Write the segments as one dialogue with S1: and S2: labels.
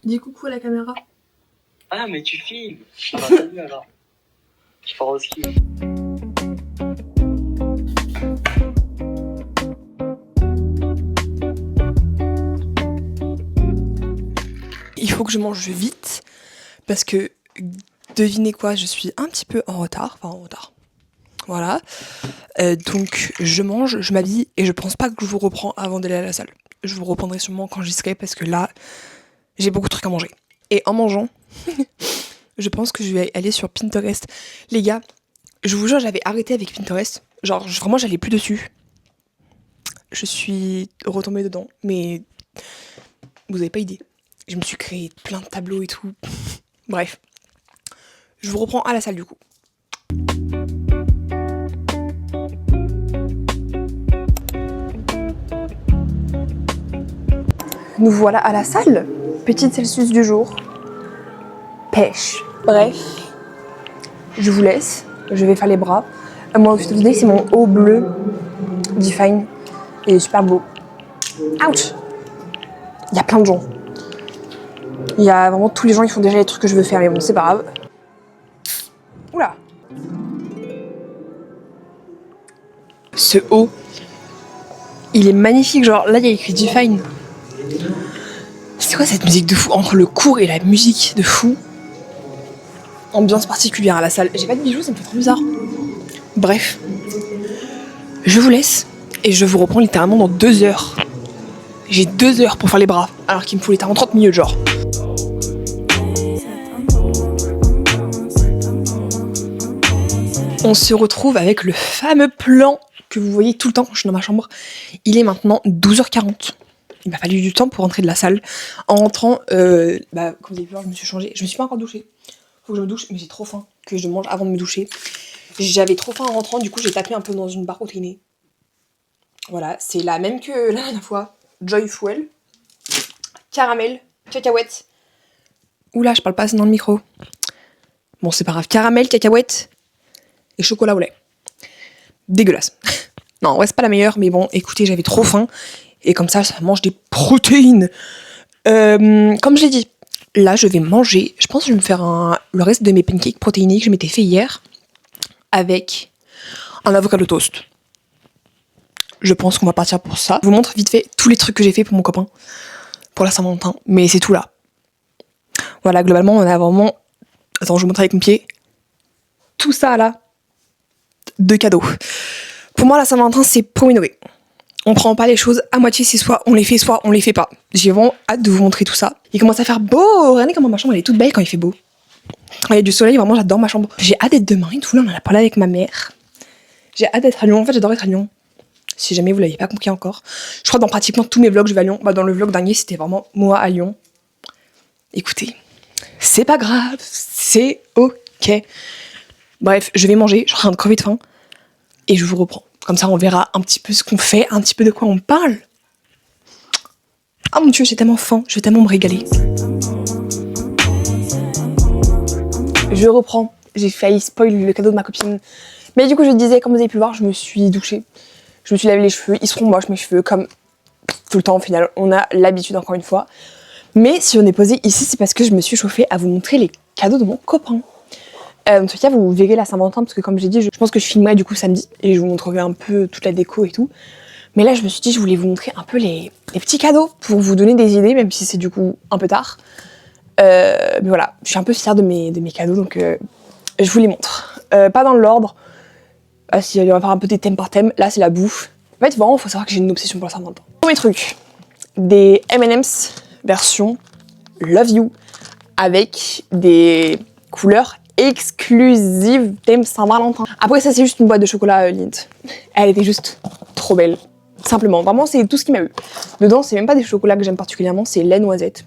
S1: Dis coucou à la caméra.
S2: Ah, mais tu filmes. Ah bah, salut alors. Je pars au ski.
S1: Il faut que je mange vite parce que, devinez quoi, je suis un petit peu en retard. Enfin, en retard. Voilà. Donc, je mange, je m'habille et je pense pas que je vous reprends avant d'aller à la salle. Je vous reprendrai sûrement quand j'y serai parce que là, j'ai beaucoup de trucs à manger. Et en mangeant, je pense que je vais aller sur Pinterest. Les gars, je vous jure, j'avais arrêté avec Pinterest. Genre, vraiment, j'allais plus dessus. Je suis retombée dedans, mais vous avez pas idée. Je me suis créé plein de tableaux et tout. Bref. Je vous reprends à la salle du coup. Nous voilà à la salle. Petite Celsius du jour. Pêche. Bref. Je vous laisse. Je vais faire les bras. Mon outfit of the day, c'est mon haut bleu Define. Il est super beau. Ouch! Il y a plein de gens. Il y a vraiment tous les gens qui font déjà les trucs que je veux faire, mais bon, c'est pas grave. Oula! Ce haut, il est magnifique. Genre là, il y a écrit Define. C'est quoi cette musique de fou? Entre le cours et la musique de fou. Ambiance particulière à la salle. J'ai pas de bijoux, ça me fait trop bizarre. Bref. Je vous laisse et je vous reprends littéralement dans 2 heures. J'ai 2 heures pour faire les bras, alors qu'il me faut littéralement 30 minutes, genre. On se retrouve avec le fameux plan que vous voyez tout le temps quand je suis dans ma chambre. Il est maintenant 12h40. Il m'a fallu du temps pour rentrer de la salle. En rentrant, comme vous avez pu voir, je me suis changée. Je me suis pas encore douchée. Faut que je me douche, mais j'ai trop faim que je mange avant de me doucher. J'avais trop faim en rentrant, du coup j'ai tapé un peu dans une barre protéinée. Voilà, c'est la même que la dernière fois. Joyfuel, caramel, cacahuète. Oula, je parle pas assez dans le micro. Bon, c'est pas grave. Caramel, cacahuète et chocolat au lait. Dégueulasse. Non, ouais, c'est pas la meilleure, mais bon, écoutez, j'avais trop faim. Et comme ça mange des protéines. Comme je l'ai dit, là, je vais manger. Je pense que je vais me faire le reste de mes pancakes protéinés que je m'étais fait hier avec un avocado toast. Je pense qu'on va partir pour ça. Je vous montre vite fait tous les trucs que j'ai fait pour mon copain pour la Saint-Valentin, mais c'est tout là. Voilà, globalement, on a vraiment... Attends, je vous montre avec mon pied. Tout ça là, de cadeaux. Pour moi, la Saint-Valentin, c'est premier degré. On prend pas les choses à moitié, c'est soit on les fait pas. J'ai vraiment hâte de vous montrer tout ça. Il commence à faire beau. Regardez comment ma chambre elle est toute belle quand il fait beau. Quand il y a du soleil, vraiment j'adore ma chambre. J'ai hâte d'être demain et tout. Là, on en a parlé avec ma mère. J'ai hâte d'être à Lyon. En fait, j'adore être à Lyon. Si jamais vous l'avez pas compris encore. Je crois que dans pratiquement tous mes vlogs, je vais à Lyon. Dans le vlog dernier, c'était vraiment moi à Lyon. Écoutez, c'est pas grave. C'est ok. Bref, je vais manger. Je suis en train de crever de faim. Et je vous reprends. Comme ça, on verra un petit peu ce qu'on fait, un petit peu de quoi on parle. Oh mon Dieu, j'ai tellement faim, je vais tellement me régaler. Je reprends. J'ai failli spoil le cadeau de ma copine. Mais du coup, je disais, comme vous avez pu voir, je me suis douchée. Je me suis lavé les cheveux. Ils seront moches, mes cheveux, comme tout le temps au final. On a l'habitude, encore une fois. Mais si on est posé ici, c'est parce que je me suis chauffée à vous montrer les cadeaux de mon copain. En tout cas, vous verrez la Saint-Valentin parce que comme j'ai dit, je pense que je filmerai du coup samedi et je vous montrerai un peu toute la déco et tout. Mais là, je me suis dit, je voulais vous montrer un peu les petits cadeaux pour vous donner des idées, même si c'est du coup un peu tard. Mais voilà, je suis un peu fière de mes cadeaux, donc je vous les montre. Pas dans l'ordre. Ah si, on va faire un peu des thèmes par thème. Là, c'est la bouffe. En fait, vraiment, il faut savoir que j'ai une obsession pour la Saint-Valentin. Premier truc, des M&M's version Love You avec des couleurs exclusive thème Saint-Valentin. Après ça, c'est juste une boîte de chocolat Lindt. Elle était juste trop belle. Simplement, vraiment c'est tout ce qui m'a eu. Dedans, c'est même pas des chocolats que j'aime particulièrement, c'est lait noisette.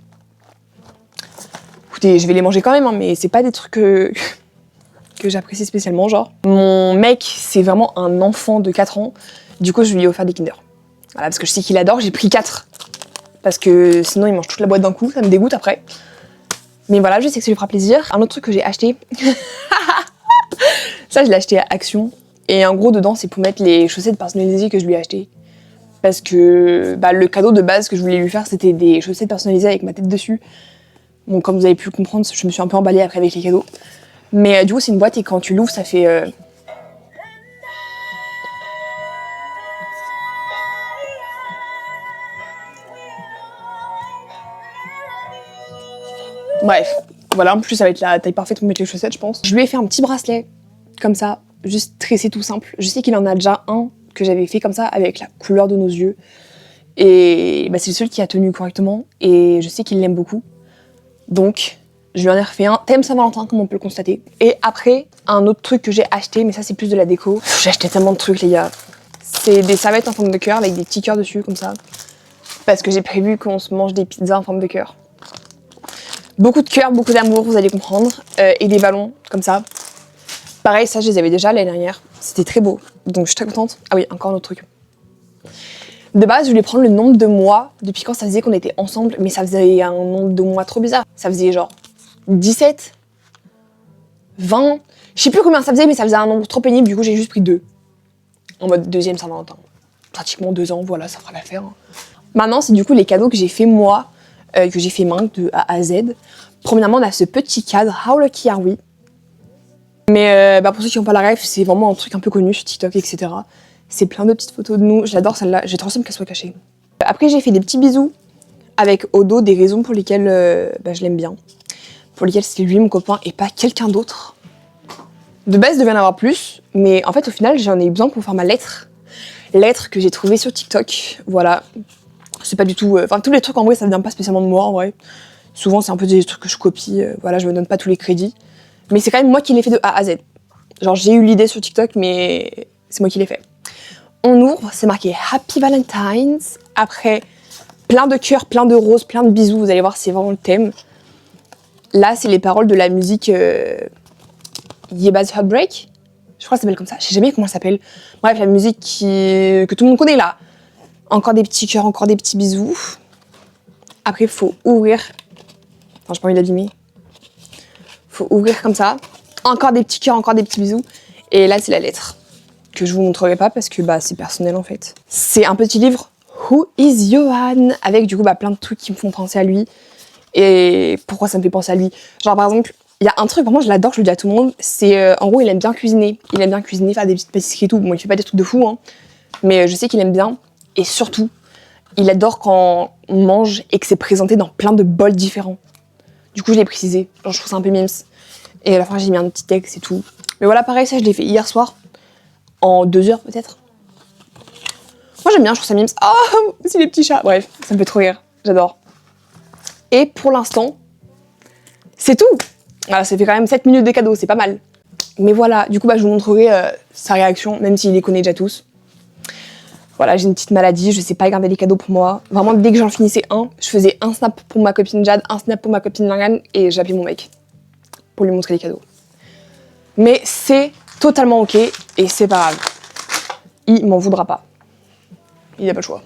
S1: Écoutez, je vais les manger quand même, hein, mais c'est pas des trucs que j'apprécie spécialement, genre. Mon mec, c'est vraiment un enfant de 4 ans. Du coup, je lui ai offert des Kinder. Voilà, parce que je sais qu'il adore, j'ai pris 4. Parce que sinon, il mange toute la boîte d'un coup, ça me dégoûte après. Mais voilà, je sais que ça lui fera plaisir. Un autre truc que j'ai acheté, ça je l'ai acheté à Action. Et en gros dedans c'est pour mettre les chaussettes personnalisées que je lui ai achetées. Parce que le cadeau de base que je voulais lui faire, c'était des chaussettes personnalisées avec ma tête dessus. Bon, comme vous avez pu le comprendre, je me suis un peu emballée après avec les cadeaux. Mais du coup, c'est une boîte et quand tu l'ouvres, ça fait... Bref, voilà, en plus ça va être la taille parfaite pour mettre les chaussettes, je pense. Je lui ai fait un petit bracelet, comme ça, juste tressé tout simple. Je sais qu'il en a déjà un que j'avais fait comme ça, avec la couleur de nos yeux. Et c'est le seul qui a tenu correctement, et je sais qu'il l'aime beaucoup. Donc, je lui en ai refait un thème Saint-Valentin, comme on peut le constater. Et après, un autre truc que j'ai acheté, mais ça c'est plus de la déco. J'ai acheté tellement de trucs, les gars. C'est des serviettes en forme de cœur, avec des petits cœurs dessus, comme ça. Parce que j'ai prévu qu'on se mange des pizzas en forme de cœur. Beaucoup de cœur, beaucoup d'amour, vous allez comprendre. Et des ballons, comme ça. Pareil, ça, je les avais déjà l'année dernière. C'était très beau. Donc, je suis très contente. Ah oui, encore un autre truc. De base, je voulais prendre le nombre de mois depuis quand ça faisait qu'on était ensemble. Mais ça faisait un nombre de mois trop bizarre. Ça faisait genre 17, 20... Je sais plus combien ça faisait, mais ça faisait un nombre trop pénible. Du coup, j'ai juste pris 2. En mode deuxième Saint-Valentin. Pratiquement 2 ans, voilà, ça fera l'affaire. Maintenant, c'est du coup les cadeaux que j'ai fait moi. Que j'ai fait main de A à Z. Premièrement, on a ce petit cadre, How Lucky Are We? Mais pour ceux qui n'ont pas la ref, c'est vraiment un truc un peu connu sur TikTok, etc. C'est plein de petites photos de nous. J'adore celle-là, j'ai trop simple qu'elle soit cachée. Après, j'ai fait des petits bisous avec au dos des raisons pour lesquelles je l'aime bien. Pour lesquelles c'est lui, mon copain, et pas quelqu'un d'autre. De base, il devait en avoir plus, mais en fait, au final, j'en ai eu besoin pour faire ma lettre. Lettre que j'ai trouvée sur TikTok, voilà. C'est pas du tout... Enfin, tous les trucs, en vrai, ça vient pas spécialement de moi, en vrai. Souvent, c'est un peu des trucs que je copie. Voilà, je me donne pas tous les crédits. Mais c'est quand même moi qui l'ai fait de A à Z. Genre, j'ai eu l'idée sur TikTok, mais c'est moi qui l'ai fait. On ouvre, c'est marqué Happy Valentine's. Après, plein de cœurs, plein de roses, plein de bisous. Vous allez voir, c'est vraiment le thème. Là, c'est les paroles de la musique Yeba's Heartbreak. Je crois que ça s'appelle comme ça. Je sais jamais comment ça s'appelle. Bref, la musique que tout le monde connaît, là. Encore des petits cœurs, encore des petits bisous. Après, il faut ouvrir. Enfin, j'ai pas envie d'abîmer. Faut ouvrir comme ça. Encore des petits cœurs, encore des petits bisous. Et là, c'est la lettre. Que je vous montrerai pas parce que c'est personnel en fait. C'est un petit livre Who is Johan? Avec du coup plein de trucs qui me font penser à lui. Et pourquoi ça me fait penser à lui? Genre par exemple, il y a un truc, vraiment je l'adore, je le dis à tout le monde. C'est en gros, il aime bien cuisiner. Il aime bien cuisiner, faire des petites pâtisseries et tout. Bon, il fait pas des trucs de fou, hein. Mais je sais qu'il aime bien. Et surtout, il adore quand on mange et que c'est présenté dans plein de bols différents. Du coup, je l'ai précisé. Genre, je trouve ça un peu mimes. Et à la fin, j'ai mis un petit texte et tout. Mais voilà, pareil, ça, je l'ai fait hier soir. En 2 heures, peut-être. Moi, j'aime bien, je trouve ça mimes. Oh, c'est les petits chats. Bref, ça me fait trop rire. J'adore. Et pour l'instant, c'est tout. Voilà, ça fait quand même 7 minutes de cadeau, c'est pas mal. Mais voilà, du coup, je vous montrerai sa réaction, même s'il les connaît déjà tous. Voilà, j'ai une petite maladie, je sais pas garder les cadeaux pour moi. Vraiment, dès que j'en finissais un, je faisais un snap pour ma copine Jade, un snap pour ma copine Langane, et j'appelais mon mec pour lui montrer les cadeaux. Mais c'est totalement ok, et c'est pas grave. Il m'en voudra pas. Il a pas le choix.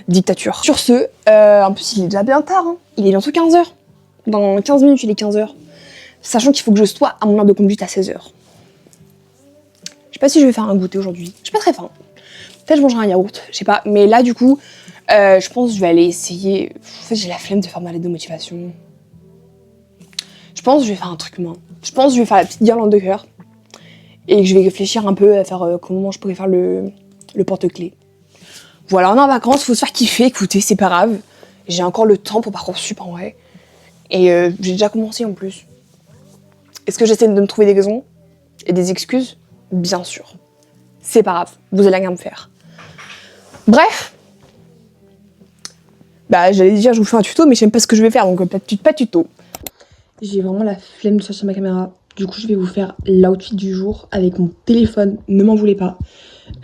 S1: Dictature. Sur ce, en plus il est déjà bien tard, hein. Il est bientôt 15h. Dans 15 minutes, il est 15h. Sachant qu'il faut que je sois à mon heure de conduite à 16h. Je sais pas si je vais faire un goûter aujourd'hui. J'ai pas très faim. Peut-être je mangerai un yaourt, je sais pas. Mais là, du coup, je pense que je vais aller essayer... En fait, j'ai la flemme de faire ma lettre de motivation. Je pense que je vais faire un truc moins. Je pense que je vais faire la petite guirlande de cœur. Et que je vais réfléchir un peu à faire comment je pourrais faire le porte-clés. Voilà, on est en vacances, faut se faire kiffer, écoutez, c'est pas grave. J'ai encore le temps pour Parcoursup en vrai. Et j'ai déjà commencé en plus. Est-ce que j'essaie de me trouver des raisons et des excuses? Bien sûr. C'est pas grave, vous allez rien me faire. Bref. J'allais dire je vous fais un tuto, mais je sais même pas ce que je vais faire, donc pas de tuto. J'ai vraiment la flemme de sortir ma caméra. Du coup, je vais vous faire l'outfit du jour avec mon téléphone. Ne m'en voulez pas.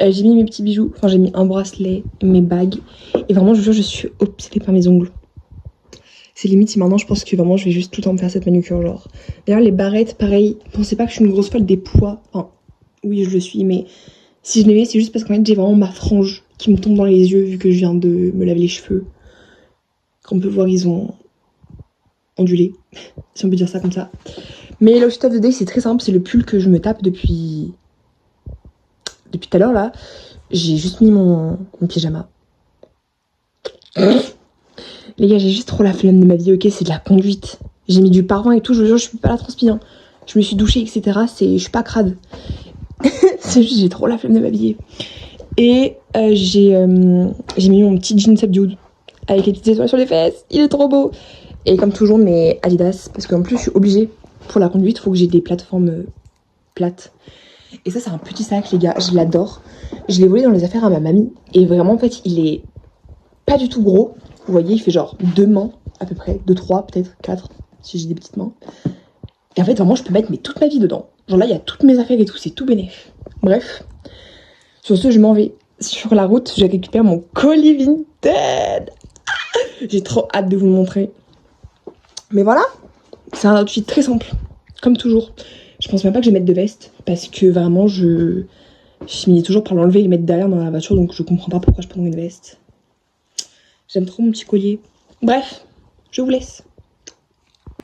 S1: J'ai mis mes petits bijoux. Enfin, j'ai mis un bracelet, mes bagues. Et vraiment, je vous jure, je suis obsédée par mes ongles. C'est limite si maintenant, je pense que vraiment, je vais juste tout le temps me faire cette manucure, genre. D'ailleurs, les barrettes, pareil. Pensez pas que je suis une grosse folle des poids. Enfin, oui, je le suis, mais si je les mets, c'est juste parce qu'en fait, j'ai vraiment ma frange qui me tombe dans les yeux vu que je viens de me laver les cheveux. Comme on peut voir, ils ont ondulé, si on peut dire ça comme ça. Mais l'outfit of the day, c'est très simple. C'est le pull que je me tape depuis tout à l'heure, là. J'ai juste mis mon pyjama. Les gars, j'ai juste trop la flemme de m'habiller, ok, c'est de la conduite. J'ai mis du parfum et tout, je vous jure, je suis pas la transpi, hein. Je me suis douchée, etc. Je suis pas crade. C'est juste, j'ai trop la flemme de m'habiller. Et j'ai mis mon petit jean subdued avec les petites étoiles sur les fesses. Il est trop beau. Et comme toujours, mes Adidas, parce qu'en plus, je suis obligée, pour la conduite, il faut que j'ai des plateformes plates. Et ça, c'est un petit sac, les gars, je l'adore. Je l'ai volé dans les affaires à ma mamie. Et vraiment, en fait, il est pas du tout gros. Vous voyez, il fait genre 2 mains, à peu près. 2, 3, peut-être 4, si j'ai des petites mains. Et en fait, vraiment, je peux mettre toute ma vie dedans. Genre là, il y a toutes mes affaires et tout, c'est tout bénef. Bref. Sur ce, je m'en vais. Sur la route, je récupère mon colis Vinted. J'ai trop hâte de vous le montrer. Mais voilà, c'est un outfit très simple, comme toujours. Je pense même pas que je vais mettre de veste, parce que vraiment, je finis toujours par l'enlever et le mettre derrière dans la voiture, donc je comprends pas pourquoi je prends une veste. J'aime trop mon petit collier. Bref, je vous laisse.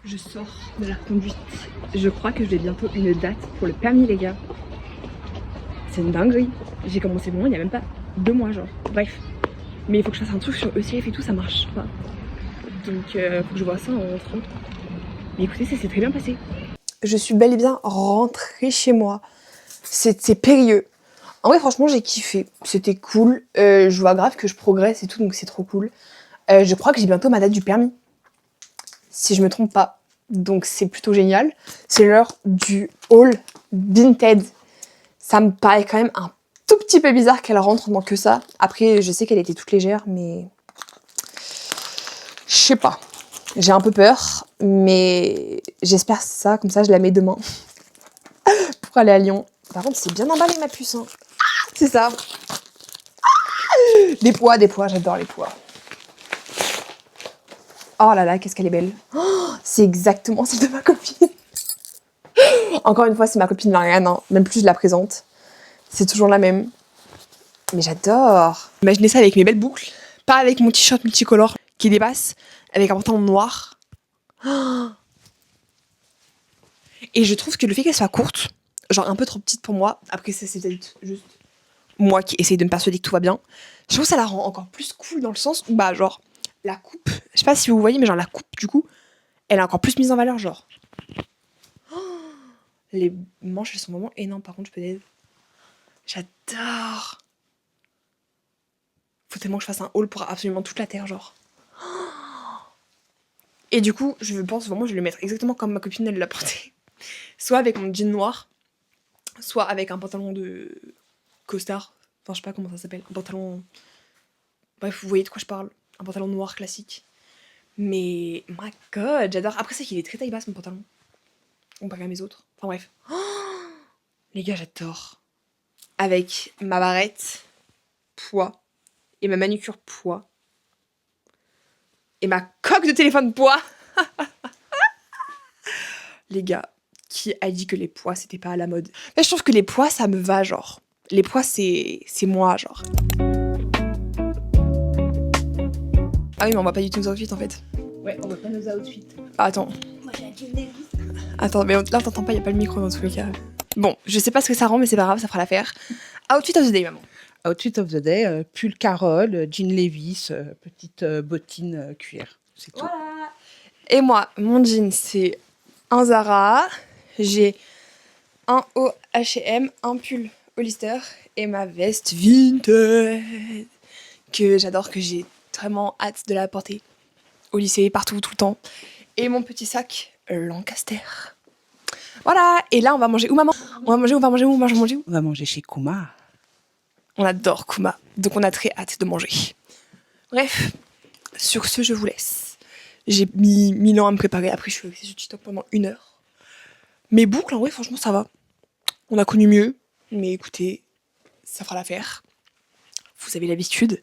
S1: Je sors de la conduite. Je crois que j'ai bientôt une date pour le permis, les gars. C'est une dinguerie. J'ai commencé bon, il y a même pas 2 mois, genre. Bref. Mais il faut que je fasse un truc sur ECF et tout, ça marche pas. Donc, faut que je vois ça en rentrant. Mais écoutez, ça s'est très bien passé. Je suis bel et bien rentrée chez moi. C'est périlleux. En vrai, franchement, j'ai kiffé. C'était cool. Je vois grave que je progresse et tout, donc c'est trop cool. Je crois que j'ai bientôt ma date du permis. Si je me trompe pas. Donc c'est plutôt génial. C'est l'heure du haul Vinted. Ça me paraît quand même un tout petit peu bizarre qu'elle rentre en tant que ça. Après, je sais qu'elle était toute légère, mais... Je sais pas. J'ai un peu peur, mais j'espère que c'est ça. Comme ça, je la mets demain pour aller à Lyon. Par contre, c'est bien emballé, ma puce. Hein. C'est ça. Des pois, j'adore les pois. Oh là là, qu'est-ce qu'elle est belle. Oh, c'est exactement celle de ma copine. Encore une fois, c'est ma copine Marianne, hein. Même plus je la présente. C'est toujours la même. Mais j'adore. Imaginez ça avec mes belles boucles. Pas avec mon t-shirt multicolore qui dépasse. Avec un pantalon noir. Oh. Et je trouve que le fait qu'elle soit courte, genre un peu trop petite pour moi, après ça c'est peut-être juste moi qui essaye de me persuader que tout va bien, je trouve que ça la rend encore plus cool dans le sens où bah genre la coupe, je sais pas si vous voyez, mais genre la coupe du coup, elle est encore plus mise en valeur genre. Oh, les manches elles sont vraiment énormes par contre, je peux dire. J'adore. Faut tellement que je fasse un haul pour absolument toute la terre genre. Et du coup, je pense vraiment que je vais le mettre exactement comme ma copine elle l'a porté. Soit avec mon jean noir, soit avec un pantalon de costard. Enfin, je sais pas comment ça s'appelle. Un pantalon... Bref, vous voyez de quoi je parle. Un pantalon noir classique. Mais, my god, j'adore. Après, c'est qu'il est très taille basse, mon pantalon. Comparé à mes autres. Enfin, bref. Oh, les gars, j'adore. Avec ma barrette, poids. Et ma manucure, poids. Et ma coque de téléphone, poids. Les gars, qui a dit que les pois, c'était pas à la mode? Mais je trouve que les pois, ça me va, genre. Les pois, c'est moi, genre. Ah oui, mais on voit pas du tout nos outfits, en fait.
S3: Ouais, on voit pas nos outfits.
S1: Ah, attends.
S3: Moi, j'ai un jean Levi's.
S1: Attends, mais là, on t'entend pas, y a pas le micro dans tous les cas. Bon, je sais pas ce que ça rend, mais c'est pas grave, ça fera l'affaire. Outfit of the day, maman.
S3: Outfit of the day, pull Carole, jean Levi's, petite bottine cuir. C'est tout.
S1: Voilà. Et moi, mon jean, c'est un Zara. J'ai un haut H&M, un pull Hollister et ma veste Vinted que j'adore, que j'ai vraiment hâte de la porter au lycée, partout, tout le temps. Et mon petit sac Lancaster. Voilà. Et là, on va manger où, maman? On va manger où? On
S3: va manger chez Kuma.
S1: On adore Kuma, donc on a très hâte de manger. Bref, sur ce, je vous laisse. J'ai mis 1000 ans à me préparer. Après, je suis restée sur TikTok pendant 1 heure. Mes boucles, en vrai, franchement, ça va. On a connu mieux, mais écoutez, ça fera l'affaire. Vous avez l'habitude.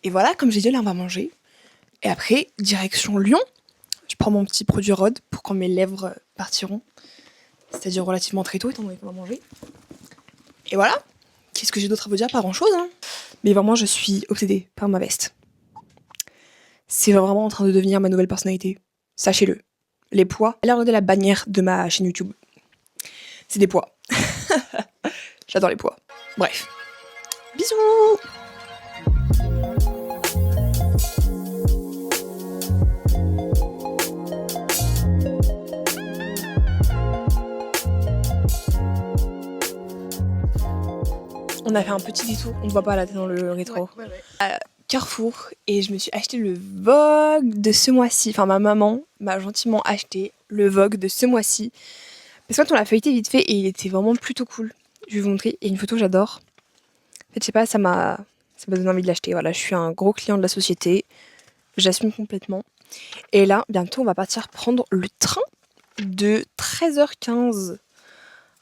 S1: Et voilà, comme j'ai dit, là, on va manger. Et après, direction Lyon. Je prends mon petit produit Rhode pour quand mes lèvres partiront. C'est-à-dire relativement très tôt, étant donné qu'on va manger. Et voilà. Qu'est-ce que j'ai d'autre à vous dire? Pas grand-chose, hein. Mais vraiment, je suis obsédée par ma veste. C'est vraiment en train de devenir ma nouvelle personnalité. Sachez-le. Les pois. Allez regarder la bannière de ma chaîne YouTube. C'est des pois. J'adore les pois. Bref. Bisous! On a fait un petit détour, on ne voit pas là, t'es dans le rétro. Carrefour, et je me suis acheté le Vogue de ce mois-ci. Enfin, ma maman m'a gentiment acheté le Vogue de ce mois-ci. Parce qu'en fait, on l'a feuilleté vite fait et il était vraiment plutôt cool. Je vais vous montrer. Il y a une photo que j'adore. En fait, je sais pas, ça m'a donné envie de l'acheter. Voilà, je suis un gros client de la société. J'assume complètement. Et là, bientôt, on va partir prendre le train de 13h15.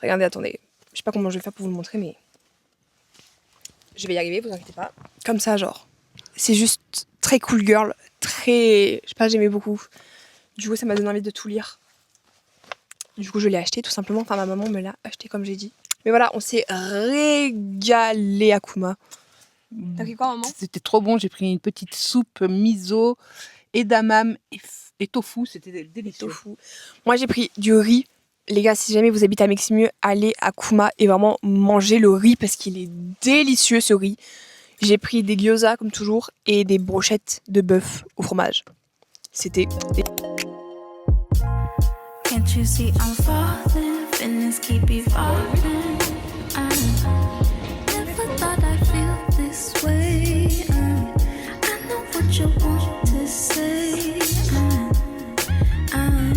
S1: Regardez, attendez. Je sais pas comment je vais faire pour vous le montrer, mais je vais y arriver, vous inquiétez pas. Comme ça, genre. C'est juste très cool girl. Très... Je sais pas, j'aimais beaucoup. Du coup, ça m'a donné envie de tout lire. Du coup, je l'ai acheté tout simplement. Enfin, ma maman me l'a acheté comme j'ai dit. Mais voilà, on s'est régalé à Kuma. T'as pris quoi, maman?
S3: C'était trop bon. J'ai pris une petite soupe miso, edamame et tofu. C'était délicieux.
S1: Tofu. Moi, j'ai pris du riz. Les gars, si jamais vous habitez à Meximieux, allez à Kuma et vraiment mangez le riz parce qu'il est délicieux, ce riz. J'ai pris des gyoza, comme toujours, et des brochettes de bœuf au fromage. C'était...
S4: Can't you see I'm falling? Feelings keep evolving. I never thought I'd feel this way. I know what you want to say. I'm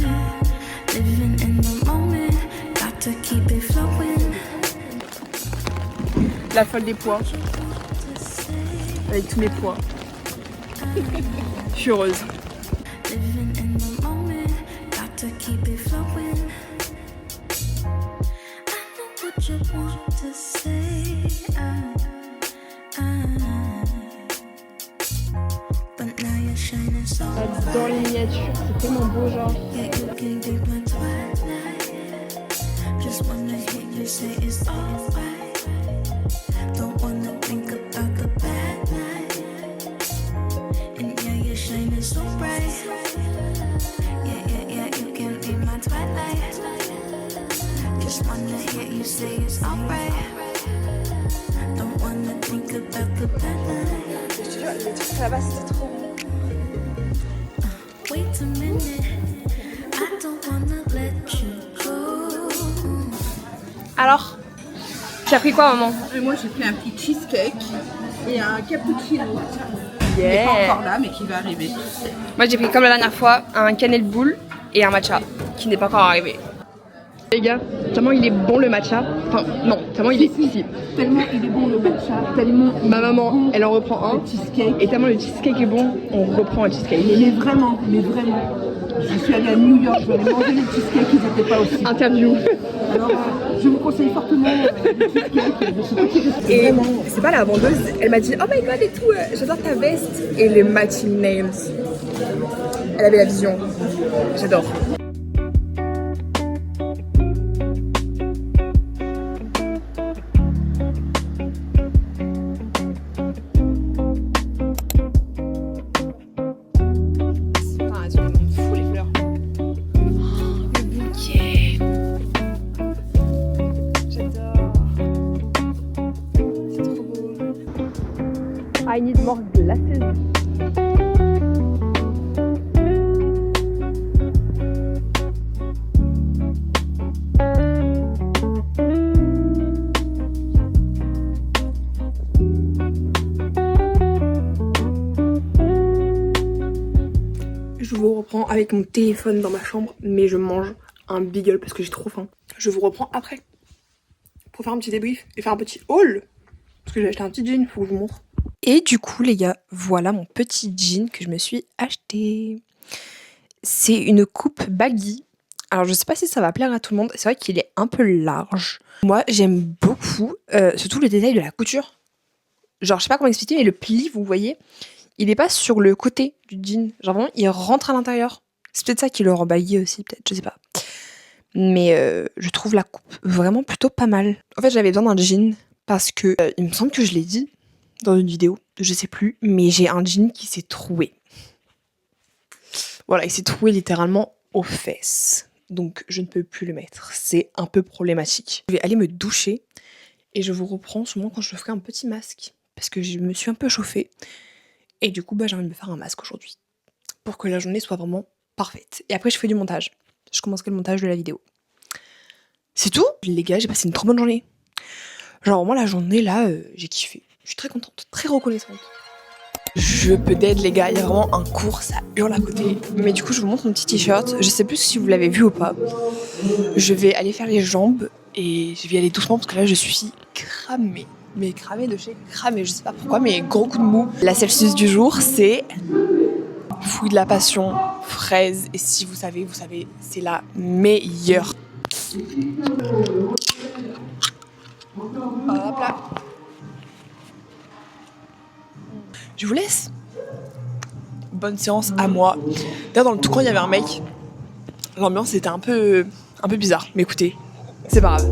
S4: living in the moment. Got to keep it flowing.
S1: La folle des pois. Avec tous mes pois. Je suis heureuse.
S4: Living in the moment. Got to keep it flowing. I know what you want to say. But now you're shining so
S1: Dans les miniatures, c'est tellement beau, genre.
S4: yeah, you can be my twilight. Just wanna hear you say it's alright. Don't wanna think about the bad night. And yeah, you're shining so bright. Yeah, you can be my twilight. Just wanna hear you say it's alright. Don't wanna think about the bad night.
S1: Je te jure, les trucs là-bas, c'était trop bon.
S4: Wait a minute, I don't wanna let you go.
S1: Alors, tu as pris quoi, maman?
S3: Et moi, j'ai pris un petit cheesecake et un cappuccino. Il
S1: Yeah.
S3: n'est pas encore là, mais qui va arriver.
S1: Moi, j'ai pris comme la dernière fois un cannelle boule et un matcha qui n'est pas encore arrivé. Les gars, tellement il est bon le matcha. Enfin, non, tellement il est si.
S3: Tellement il est bon le matcha, tellement
S1: Ma maman, elle en reprend un.
S3: le cheesecake.
S1: Et tellement le cheesecake est bon, on reprend un cheesecake.
S3: Mais vraiment. Je suis allée à New York, je vais aller manger les cheesecakes, ils n'étaient pas aussi.
S1: Interview.
S3: Alors, je vous conseille fortement le cheesecake. Je sais pas qui
S1: Et c'est pas la vendeuse, elle m'a dit oh my god et tout, j'adore ta veste et les matching nails. Elle avait la vision. J'adore. I need more glasses. Je vous reprends avec mon téléphone dans ma chambre, mais je mange un beagle parce que j'ai trop faim. Je vous reprends après pour faire un petit débrief et faire un petit haul parce que j'ai acheté un petit jean, faut que je vous montre. Et du coup, les gars, voilà mon petit jean que je me suis acheté. C'est une coupe baggy. Alors, je sais pas si ça va plaire à tout le monde. C'est vrai qu'il est un peu large. Moi, j'aime beaucoup, surtout le détail de la couture. Genre, je sais pas comment expliquer, mais le pli, vous voyez, il est pas sur le côté du jean. Genre, vraiment, il rentre à l'intérieur. C'est peut-être ça qui le rend baggy aussi, peut-être, je sais pas. Mais je trouve la coupe vraiment plutôt pas mal. En fait, j'avais besoin d'un jean parce que, il me semble que je l'ai dit dans une vidéo, je sais plus, mais j'ai un jean qui s'est troué. Voilà, il s'est troué littéralement aux fesses. Donc je ne peux plus le mettre. C'est un peu problématique. Je vais aller me doucher et je vous reprends sûrement quand je ferai un petit masque. Parce que je me suis un peu chauffée. Et du coup, j'ai envie de me faire un masque aujourd'hui. Pour que la journée soit vraiment parfaite. Et après, je fais du montage. Je commencerai le montage de la vidéo. C'est tout. Les gars, j'ai passé une trop bonne journée. Genre moi la journée là, j'ai kiffé. Je suis très contente, très reconnaissante. Je peux d'aide les gars, il y a vraiment un cours, ça hurle à côté. Mais du coup je vous montre mon petit t-shirt, je sais plus si vous l'avez vu ou pas. Je vais aller faire les jambes et je vais y aller doucement parce que là je suis cramée. Mais cramée de chez cramée, je sais pas pourquoi, mais gros coup de mou. La Celsius du jour c'est fouille de la passion, fraise, et si vous savez, c'est la meilleure. Hop là. Je vous laisse. Bonne séance à moi. D'ailleurs, dans le tout coin, il y avait un mec. L'ambiance était un peu bizarre. Mais écoutez, c'est pas grave.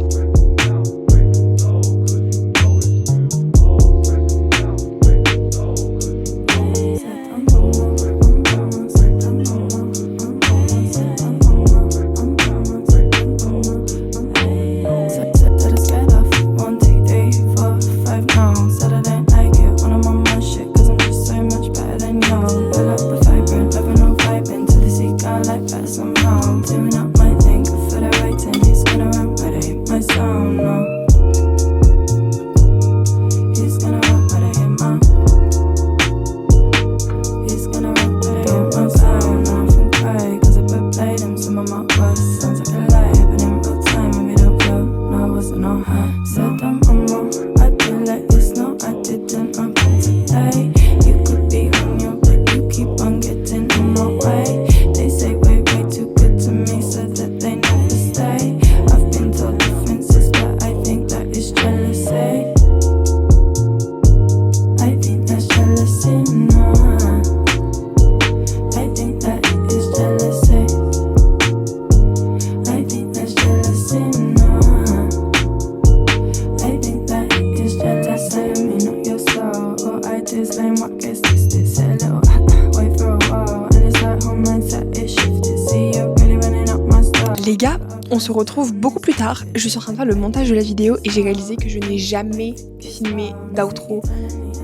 S1: Les gars, on se retrouve beaucoup plus tard. Je suis en train de faire le montage de la vidéo et j'ai réalisé que je n'ai jamais filmé d'outro,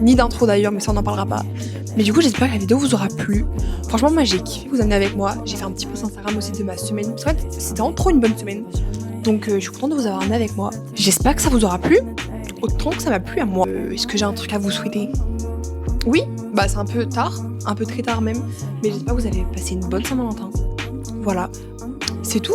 S1: ni d'intro d'ailleurs, mais ça on n'en parlera pas. Mais du coup, j'espère que la vidéo vous aura plu. Franchement, moi j'ai kiffé vous amener avec moi. J'ai fait un petit post Instagram aussi de ma semaine. Parce que c'était vraiment trop une bonne semaine. Donc je suis contente de vous avoir amené avec moi. J'espère que ça vous aura plu, autant que ça m'a plu à moi. Est-ce que j'ai un truc à vous souhaiter? Oui, bah c'est un peu tard, un peu très tard même. Mais j'espère que vous avez passé une bonne Saint-Valentin. Voilà, c'est tout.